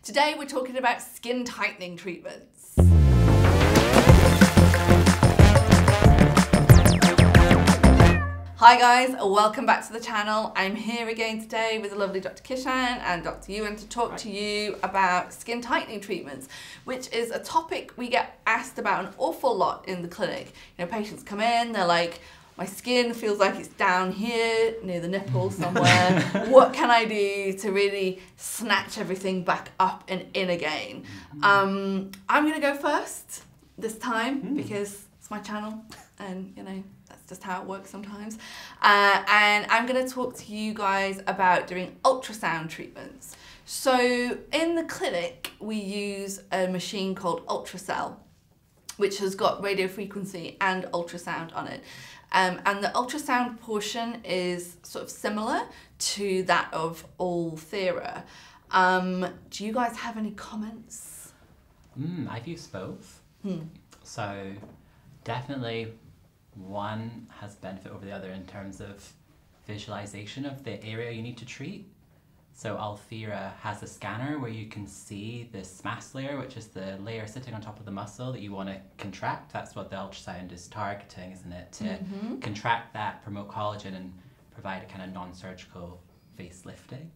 Today we're talking about skin tightening treatments. Hi guys, welcome back to the channel. I'm here again today with the lovely Dr Kishan and Dr Euan to talk to you about skin tightening treatments, which is a topic we get asked about an awful lot in the clinic. You know, patients come in, they're like, my skin feels like it's down here near the nipple somewhere. What can I do to really snatch everything back up and in again? I'm gonna go first this time because it's my channel and you know, that's just how it works sometimes. And I'm going to talk to you guys about doing ultrasound treatments. So in the clinic, we use a machine called Ultrasound, which has got radio frequency and ultrasound on it. And the ultrasound portion is sort of similar to that of Ulthera. Do you guys have any comments? I've used both. So definitely one has benefit over the other in terms of visualization of the area you need to treat. So Ulthera has a scanner where you can see the SMAS layer, which is the layer sitting on top of the muscle that you want to contract. That's what the ultrasound is targeting, isn't it? To contract that, promote collagen and provide a kind of non-surgical facelifting.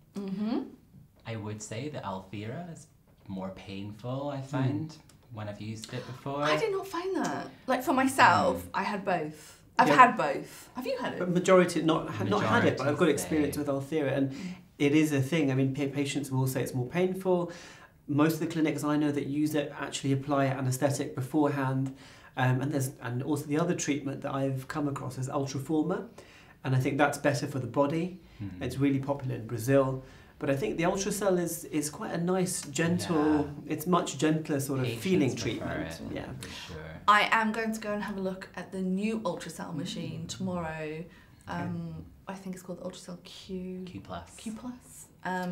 I would say that Ulthera is more painful, I find. When I've used it before. I did not find that. Like for myself, I had both. I've had both. Have you had it? But majority not had it, but I've got experience with Ulthera, and it is a thing. I mean, patients will say it's more painful. Most of the clinics I know that use it actually apply anaesthetic beforehand, and also the other treatment that I've come across is Ultraformer, and I think that's better for the body. It's really popular in Brazil. But I think the Ultracell is quite a nice, gentle, it's much gentler sort of feeling treatment. Yeah. Sure. I am going to go and have a look at the new Ultracell machine tomorrow. I think it's called the Ultracell Q+.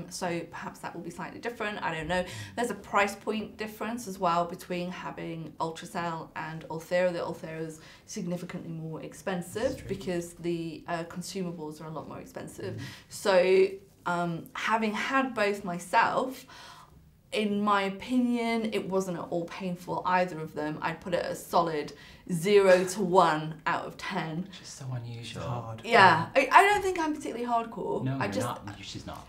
So perhaps that will be slightly different. I don't know. There's a price point difference as well between having Ultracell and Ulthera. The Ulthera is significantly more expensive because the consumables are a lot more expensive. So having had both myself, in my opinion, it wasn't at all painful, either of them. I'd put it a solid 0 to 1 out of 10. Which is so unusual. Hard. Yeah, I don't think I'm particularly hardcore. No, you're not. She's not.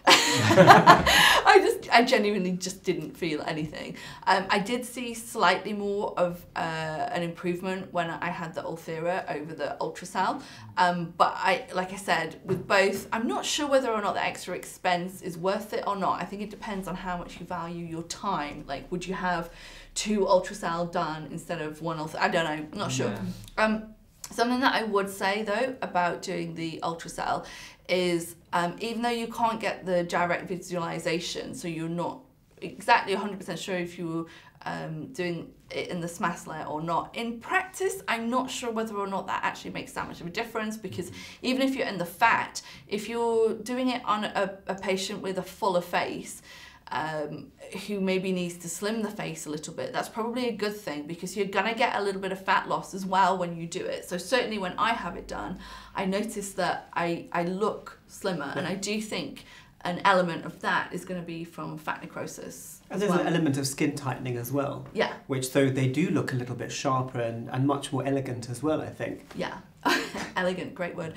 I genuinely just didn't feel anything. I did see slightly more of an improvement when I had the Ulthera over the Ultracell. But like I said, with both, I'm not sure whether or not the extra expense is worth it or not. I think it depends on how much you value your time. Like, would you have 2 Ultracell done instead of 1 Ulthera? I don't know, I'm not sure. Something that I would say though about doing the Ultracell is even though you can't get the direct visualization, so you're not exactly 100% sure if you're doing it in the SMAS layer or not, in practice I'm not sure whether or not that actually makes that much of a difference, because even if you're in the fat, if you're doing it on a patient with a fuller face, who maybe needs to slim the face a little bit, that's probably a good thing because you're gonna get a little bit of fat loss as well when you do it. So certainly when I have it done, I notice that I look slimmer, and I do think an element of that is going to be from fat necrosis. And there's an element of skin tightening as well. Yeah. Which, so they do look a little bit sharper and much more elegant as well, I think. Yeah. Elegant, great word.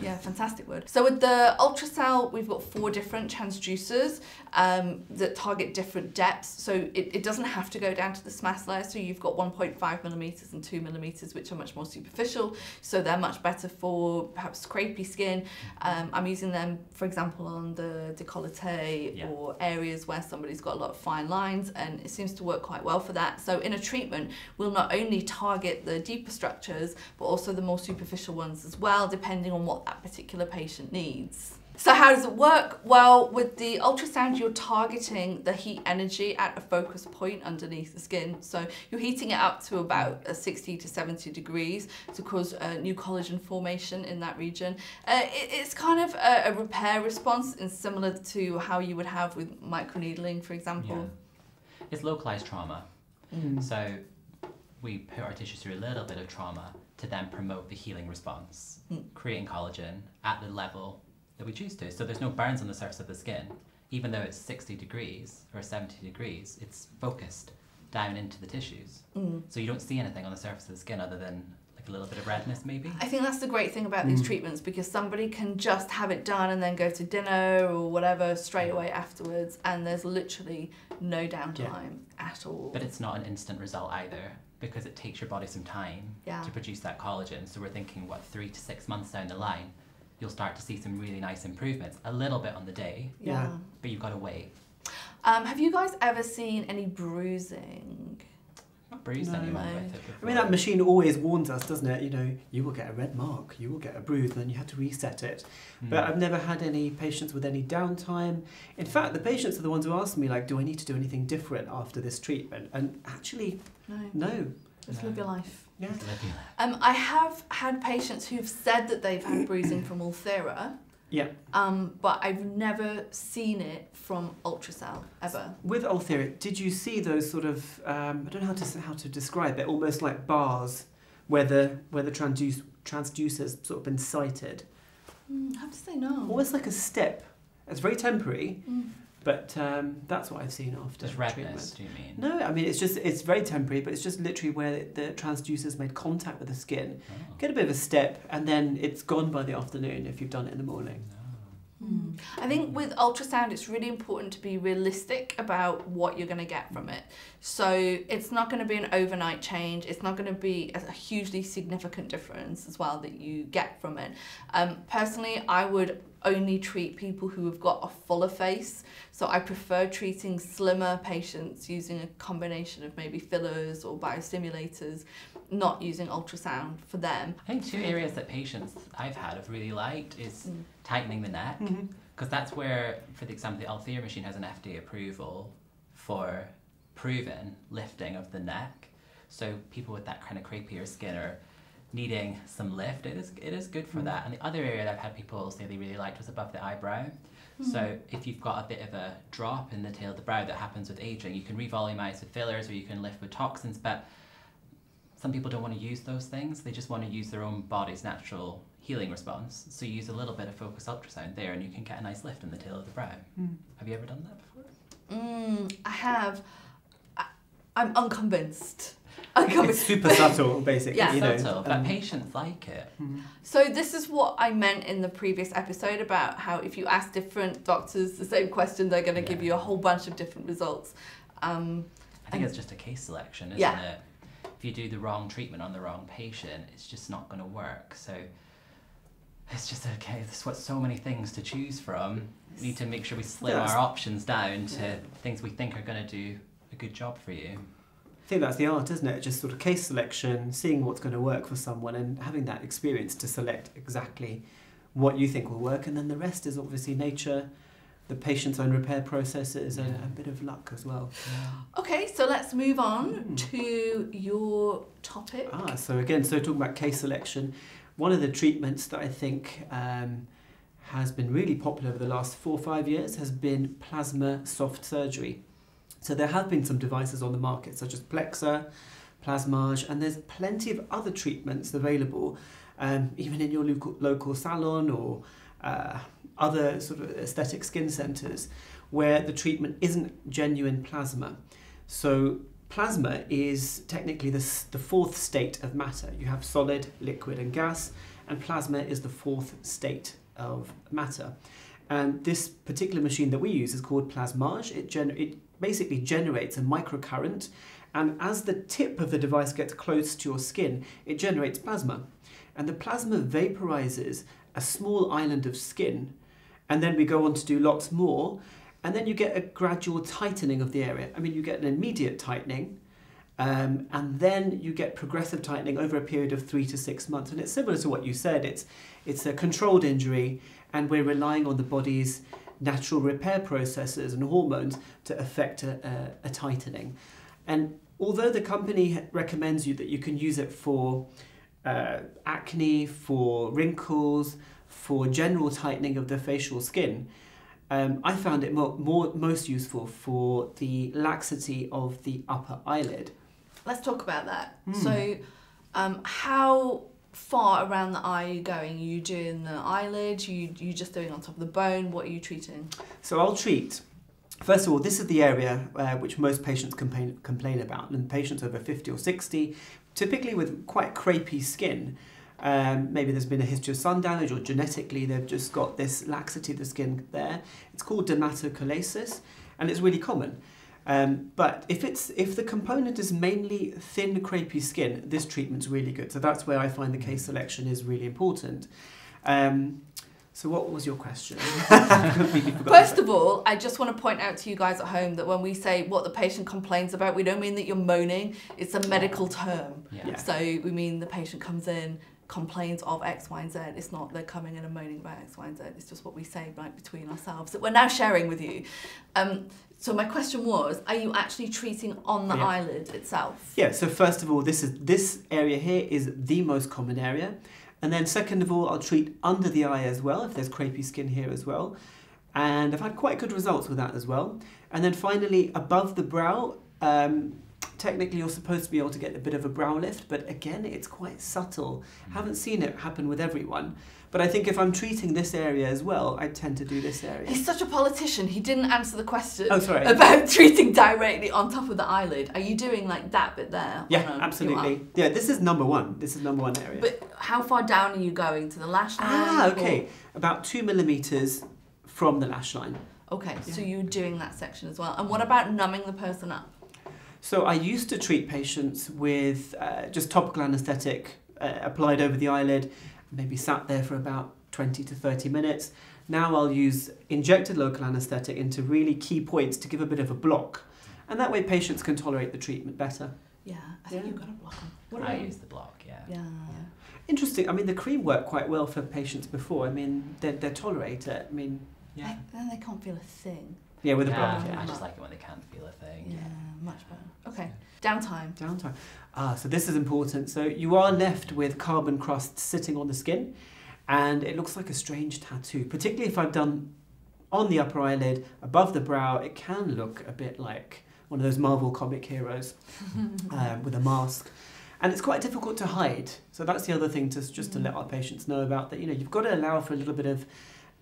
Yeah, fantastic word. So with the Ultracell, we've got 4 different transducers that target different depths. So it doesn't have to go down to the SMAS layer. So you've got 1.5 millimeters and 2 millimeters, which are much more superficial. So they're much better for perhaps scrapey skin. I'm using them, for example, on the décolleté or areas where somebody's got a lot of fine lines, and it seems to work quite well for that. So in a treatment, we'll not only target the deeper structures, but also the more superficial ones as well, depending on what that particular patient needs. So how does it work? Well, with the ultrasound, you're targeting the heat energy at a focus point underneath the skin. So you're heating it up to about 60 to 70 degrees to cause new collagen formation in that region. It's kind of a repair response, and similar to how you would have with microneedling, for example. Yeah. It's localized trauma. So we put our tissues through a little bit of trauma to then promote the healing response, creating collagen at the level that we choose to. So there's no burns on the surface of the skin. even though it's 60 degrees or 70 degrees, it's focused down into the tissues. So you don't see anything on the surface of the skin other than like a little bit of redness maybe. I think that's the great thing about these treatments, because somebody can just have it done and then go to dinner or whatever straight away afterwards, and there's literally no downtime at all. But it's not an instant result either, because it takes your body some time to produce that collagen. So we're thinking, what, 3 to 6 months down the line, you'll start to see some really nice improvements, a little bit on the day, but you've got to wait. Have you guys ever seen any bruising? Not bruised anyone with it before. I mean, that machine always warns us, doesn't it? You know, you will get a red mark, you will get a bruise, and then you have to reset it. But I've never had any patients with any downtime. In fact, the patients are the ones who ask me, like, do I need to do anything different after this treatment? And actually, no. Just live your life. Yeah. I have had patients who've said that they've had bruising from Ulthera. Yeah. But I've never seen it from ultrasound ever. With Ulthera, did you see those sort of I don't know how to describe it, almost like bars where the transducer's sort of been sighted? I have to say no. Almost like a step. It's very temporary, but that's what I've seen after Just redness, treatment. do you mean? No, I mean it's very temporary, but it's just literally where the transducer's made contact with the skin. Get a bit of a step, and then it's gone by the afternoon if you've done it in the morning. I think with ultrasound, it's really important to be realistic about what you're going to get from it. So it's not going to be an overnight change. It's not going to be a hugely significant difference as well that you get from it. Personally, I would only treat people who have got a fuller face. So I prefer treating slimmer patients using a combination of maybe fillers or biostimulators, not using ultrasound for them. I think 2 areas that patients I've had have really liked is tightening the neck, because that's where, for the example, the Ulthera machine has an FDA approval for proven lifting of the neck. So people with that kind of crepier skin are needing some lift. It is good for that. And the other area that I've had people say they really liked was above the eyebrow. So if you've got a bit of a drop in the tail of the brow that happens with aging, you can revolumize with fillers or you can lift with toxins, but some people don't want to use those things. They just want to use their own body's natural healing response. So you use a little bit of focused ultrasound there and you can get a nice lift in the tail of the brow. Have you ever done that before? I have. I'm unconvinced. It's super subtle, basically. Yeah, you know, subtle, but patients like it. So this is what I meant in the previous episode about how if you ask different doctors the same question, they're going to give you a whole bunch of different results. I think it's just a case selection, isn't it? If you do the wrong treatment on the wrong patient, it's just not going to work. So it's just okay. There's what so many things to choose from. We need to make sure we slim our options down to things we think are going to do a good job for you. I think that's the art, isn't it? Just sort of case selection, seeing what's going to work for someone and having that experience to select exactly what you think will work, and then the rest is obviously nature, the patient's own repair processes, and a bit of luck as well. Okay, so let's move on to your topic. So talking about case selection, one of the treatments that I think has been really popular over the last 4 or 5 years has been plasma soft surgery. So there have been some devices on the market, such as Plexa, Plasmage, and there's plenty of other treatments available, even in your local salon or other sort of aesthetic skin centres, where the treatment isn't genuine plasma. So plasma is technically the 4th state of matter. You have solid, liquid and gas, and plasma is the 4th state of matter. And this particular machine that we use is called Plasmage. It basically generates a microcurrent, and as the tip of the device gets close to your skin, it generates plasma. And the plasma vaporizes a small island of skin, and then we go on to do lots more, and then you get a gradual tightening of the area. I mean, you get an immediate tightening, and then you get progressive tightening over a period of 3 to 6 months. And it's similar to what you said. It's a controlled injury, and we're relying on the body's natural repair processes and hormones to affect a tightening. And although the company recommends you that you can use it for acne, for wrinkles, for general tightening of the facial skin, I found it most useful for the laxity of the upper eyelid. Let's talk about that. So how far around the eye are you going? Are you doing the eyelid? You just doing on top of the bone? What are you treating? So I'll treat, first of all, this is the area which most patients complain about, and patients over 50 or 60, typically with quite crepey skin. Maybe there's been a history of sun damage, or genetically they've just got this laxity of the skin there. It's called dermatochalasis, and it's really common. But if the component is mainly thin, crepey skin, this treatment's really good. So that's where I find the case selection is really important. So what was your question? First of all, I just want to point out to you guys at home that when we say what the patient complains about, we don't mean that you're moaning. It's a medical term. Yeah. So we mean the patient comes in, complains of X, Y, and Z. It's not they're coming in and moaning about X, Y, and Z. It's just what we say like between ourselves that we're now sharing with you. So my question was, are you actually treating on the eyelid itself? Yeah, so first of all, this area here is the most common area. And then second of all, I'll treat under the eye as well, if there's crepey skin here as well. And I've had quite good results with that as well. And then finally, above the brow, technically you're supposed to be able to get a bit of a brow lift, but again, it's quite subtle. Haven't seen it happen with everyone. But I think if I'm treating this area as well, I tend to do this area. He's such a politician. He didn't answer the question about treating directly on top of the eyelid. Are you doing like that bit there? Yeah, absolutely. Yeah, this is number one. This is number one area. But how far down are you going? To the lash line? Ah, okay. About 2 millimeters from the lash line. Okay, so you're doing that section as well. And what about numbing the person up? So I used to treat patients with just topical anaesthetic applied over the eyelid, maybe sat there for about 20 to 30 minutes. Now I'll use injected local anaesthetic into really key points to give a bit of a block. And that way patients can tolerate the treatment better. Yeah, I think you've got a block on. I use the block, yeah. Interesting. I mean, the cream worked quite well for patients before. I mean, they tolerate it. I mean, yeah. They can't feel a thing. Yeah, with a block. I just like it when they can't feel a thing. Yeah, much better. Okay, downtime. Downtime. So this is important. So you are left with carbon crust sitting on the skin, and it looks like a strange tattoo, particularly if I've done on the upper eyelid, above the brow. It can look a bit like one of those Marvel comic heroes with a mask. And it's quite difficult to hide. So that's the other thing to let our patients know about, that you've got to allow for a little bit of,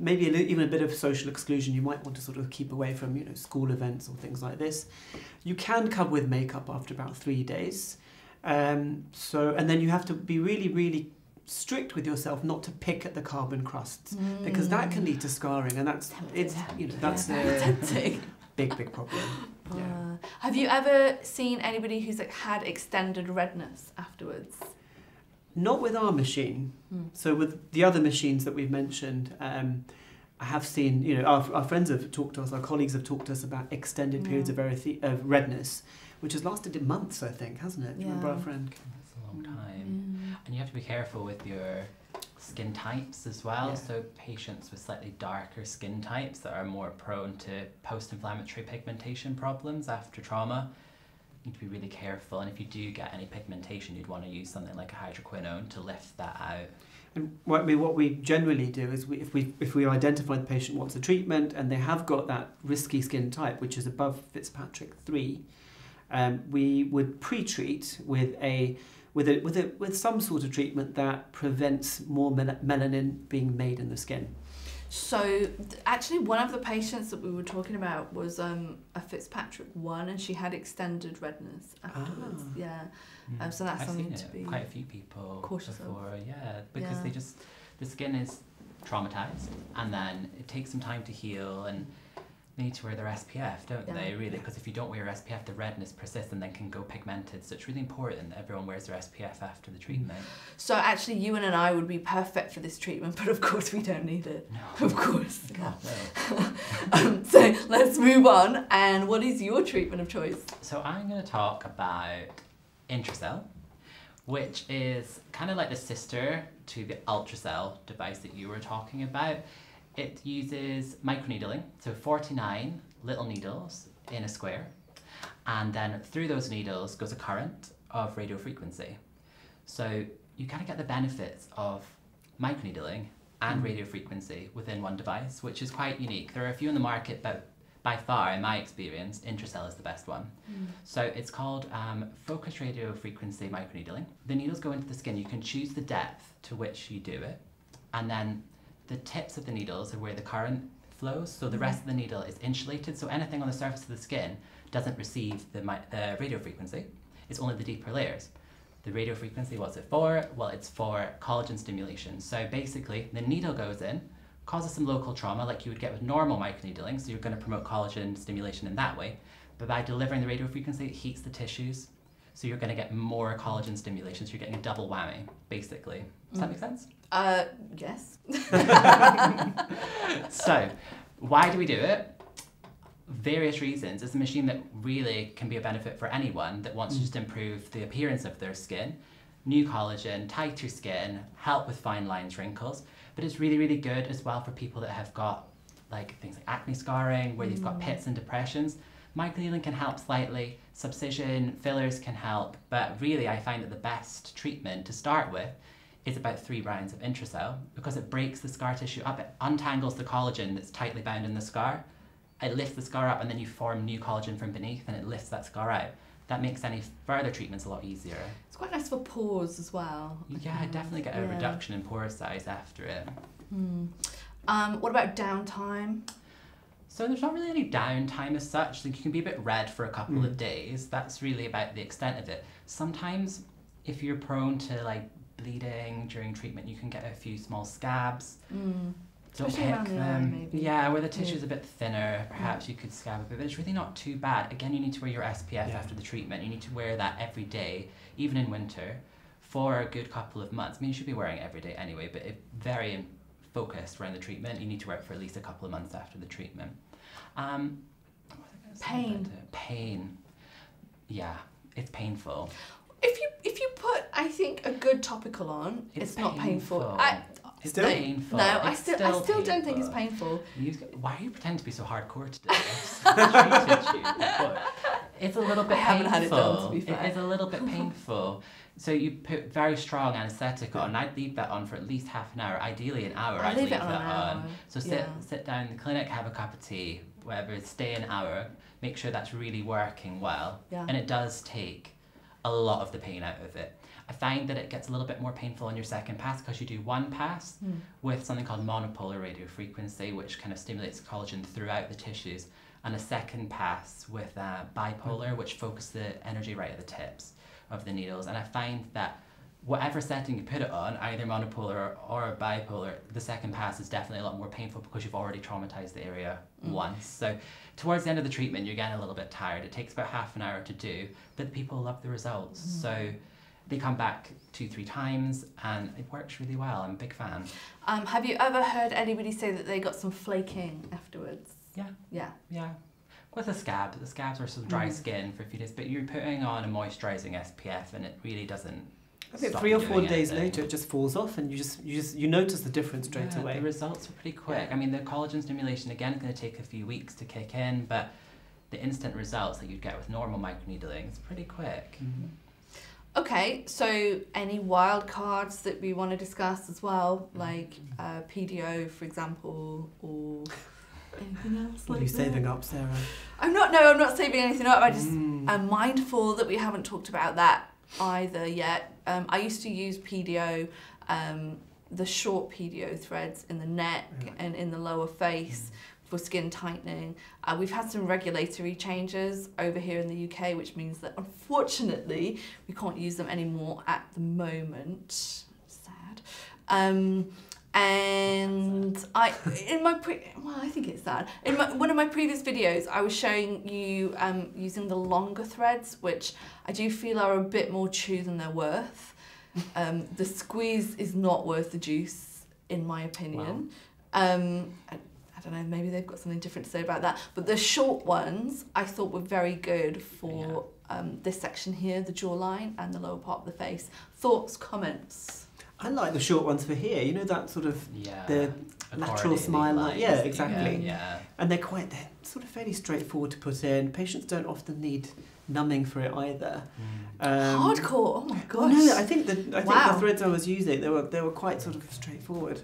maybe even a bit of social exclusion. You might want to sort of keep away from school events or things like this. You can cover with makeup after about 3 days. And then you have to be really, really strict with yourself not to pick at the carbon crusts, because that can lead to scarring, and that's a big problem. Yeah. Have you ever seen anybody who's had extended redness afterwards? Not with our machine. So with the other machines that we've mentioned, I have seen, our friends have talked to us, our colleagues have talked to us about extended periods of redness, which has lasted months, I think, hasn't it? Do you remember our friend? That's a long time. And you have to be careful with your skin types as well. Yeah. So patients with slightly darker skin types that are more prone to post-inflammatory pigmentation problems after trauma need to be really careful. And if you do get any pigmentation, you'd want to use something like a hydroquinone to lift that out. And what we generally do is if we identify the patient wants a treatment and they have got that risky skin type, which is above Fitzpatrick 3, we would pre-treat with some sort of treatment that prevents more melanin being made in the skin. So actually one of the patients that we were talking about was a Fitzpatrick 1, and she had extended redness afterwards. So that's something to be quite a few people cautious before, because the skin is traumatized, and then it takes some time to heal, and they need to wear their SPF, don't they, really? Because if you don't wear your SPF, the redness persists and then can go pigmented. So it's really important that everyone wears their SPF after the treatment. So actually, Euan and I would be perfect for this treatment, but of course we don't need it. No. Of course. God, no. So let's move on. And what is your treatment of choice? So I'm going to talk about Intracell, which is kind of like the sister to the Ultracell device that you were talking about. It uses microneedling, so 49 little needles in a square, and then through those needles goes a current of radio frequency. So you kind of get the benefits of microneedling and radio frequency within one device, which is quite unique. There are a few on the market, but by far, in my experience, Intracell is the best one. So it's called focused radio frequency microneedling. The needles go into the skin. You can choose the depth to which you do it, and then the tips of the needles are where the current flows. So the rest of the needle is insulated. So anything on the surface of the skin doesn't receive the radio frequency. It's only the deeper layers. The radio frequency, what's it for? Well, it's for collagen stimulation. So basically, the needle goes in, causes some local trauma like you would get with normal microneedling, so you're going to promote collagen stimulation in that way. But by delivering the radio frequency, it heats the tissues, so you're going to get more collagen stimulation, so you're getting a double whammy, basically. Does that make sense? Yes. So, why do we do it? Various reasons. It's a machine that really can be a benefit for anyone that wants to just improve the appearance of their skin, new collagen, tighter skin, help with fine lines, wrinkles. But it's really, really good as well for people that have got like things like acne scarring, where they've got pits and depressions. Microneedling can help slightly, subcision, fillers can help, but really I find that the best treatment to start with is about 3 rounds of Intracell, because it breaks the scar tissue up, it untangles the collagen that's tightly bound in the scar, it lifts the scar up, and then you form new collagen from beneath and it lifts that scar out. That makes any further treatments a lot easier. It's quite nice for pores as well. Yeah, I definitely get a reduction in pore size after it. What about downtime? So there's not really any downtime as such. Like, you can be a bit red for a couple of days. That's really about the extent of it. Sometimes if you're prone to like bleeding during treatment, you can get a few small scabs. Don't Especially pick around the them. eye, maybe. Yeah, where the tissue's a bit thinner, perhaps you could scab a bit, but it's really not too bad. Again, you need to wear your SPF after the treatment. You need to wear that every day, even in winter, for a good couple of months. I mean, you should be wearing it every day anyway, but it's very focused around the treatment. You need to wear it for at least a couple of months after the treatment. What was I gonna say about it? Pain. Yeah, it's painful. If you put, I think, a good topical on, it's not painful. It's painful. No, I still don't think it's painful. Why are you pretending to be so hardcore today? I've treated you before. It's a little bit painful. I haven't had it done, to be fair. It is a little bit painful. So you put very strong anaesthetic on. I'd leave that on for at least half an hour, ideally an hour. I'd leave that on. So sit down in the clinic, have a cup of tea, whatever, stay an hour, make sure that's really working well. Yeah. And it does take a lot of the pain out of it. I find that it gets a little bit more painful on your second pass because you do one pass with something called monopolar radio frequency, which kind of stimulates collagen throughout the tissues, and a second pass with bipolar, which focuses the energy right at the tips of the needles. And I find that whatever setting you put it on, either monopolar or bipolar, the second pass is definitely a lot more painful because you've already traumatized the area once. So towards the end of the treatment, you're getting a little bit tired. It takes about half an hour to do, but people love the results. So they come back 2-3 times and it works really well. I'm a big fan. Have you ever heard anybody say that they got some flaking afterwards? Yeah. With a scab, the scabs are some dry skin for a few days, but you're putting on a moisturising SPF and it really doesn't. I think 3 or 4 days later it just falls off and you notice the difference straight away. The results are pretty quick. I mean, the collagen stimulation again is going to take a few weeks to kick in, but the instant results that you'd get with normal microneedling is pretty quick. Okay, so any wild cards that we want to discuss as well, like PDO, for example, or anything else? What are you saving up, Sarah? I'm not saving anything up. I'm mindful that we haven't talked about that either yet. I used to use PDO, the short PDO threads in the neck and in the lower face for skin tightening. We've had some regulatory changes over here in the UK, which means that unfortunately we can't use them anymore at the moment. Sad. And I think it's sad. In one of my previous videos, I was showing you using the longer threads, which I do feel are a bit more chew than they're worth. The squeeze is not worth the juice, in my opinion. Wow. I don't know, maybe they've got something different to say about that. But the short ones I thought were very good for this section here, the jawline and the lower part of the face. Thoughts, comments? I like the short ones for here. You know, that sort of the lateral smile line. Yeah, exactly. Yeah. And they're sort of fairly straightforward to put in. Patients don't often need numbing for it either. Hardcore. Oh my gosh. No, I think the threads I was using, they were quite sort of straightforward.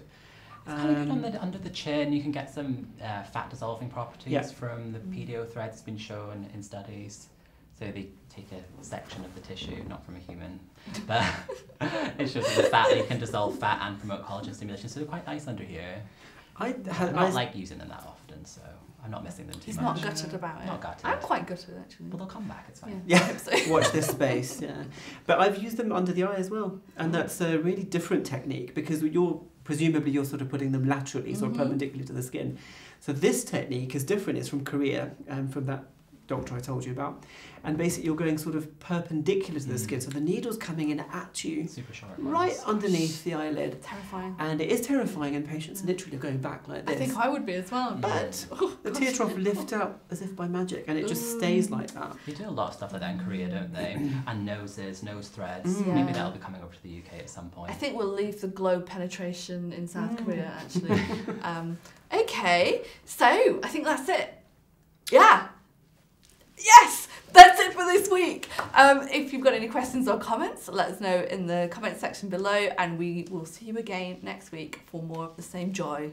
It's kind of good under the chin. You can get some fat dissolving properties from the PDO thread that's been shown in studies. So they take a section of the tissue, not from a human, but it shows that the fat, you can dissolve fat and promote collagen stimulation. So they're quite nice under here. I don't like using them that often, so I'm not missing them too much. He's not gutted about it. Not gutted. I'm quite gutted actually. Well, they'll come back, it's fine. Yeah, I hope so. Watch this space, yeah. But I've used them under the eye as well, and that's a really different technique because presumably you're sort of putting them laterally, sort of perpendicular to the skin. So this technique is different. It's from Korea, from that doctor I told you about, and basically you're going sort of perpendicular to the skin, so the needle's coming in at you, super sharp, right underneath the eyelid. Terrifying. And it is terrifying, and patients literally are going back like this. I think I would be as well, but the tear trough lifts out as if by magic, and it just stays like that. They do a lot of stuff like that in Korea, don't they? And nose threads. Maybe that'll be coming over to the UK at some point. I think we'll leave the globe penetration in South Korea actually. Okay, so I think that's it. Yeah. Yes, that's it for this week. If you've got any questions or comments, let us know in the comment section below, and we will see you again next week for more of the same joy.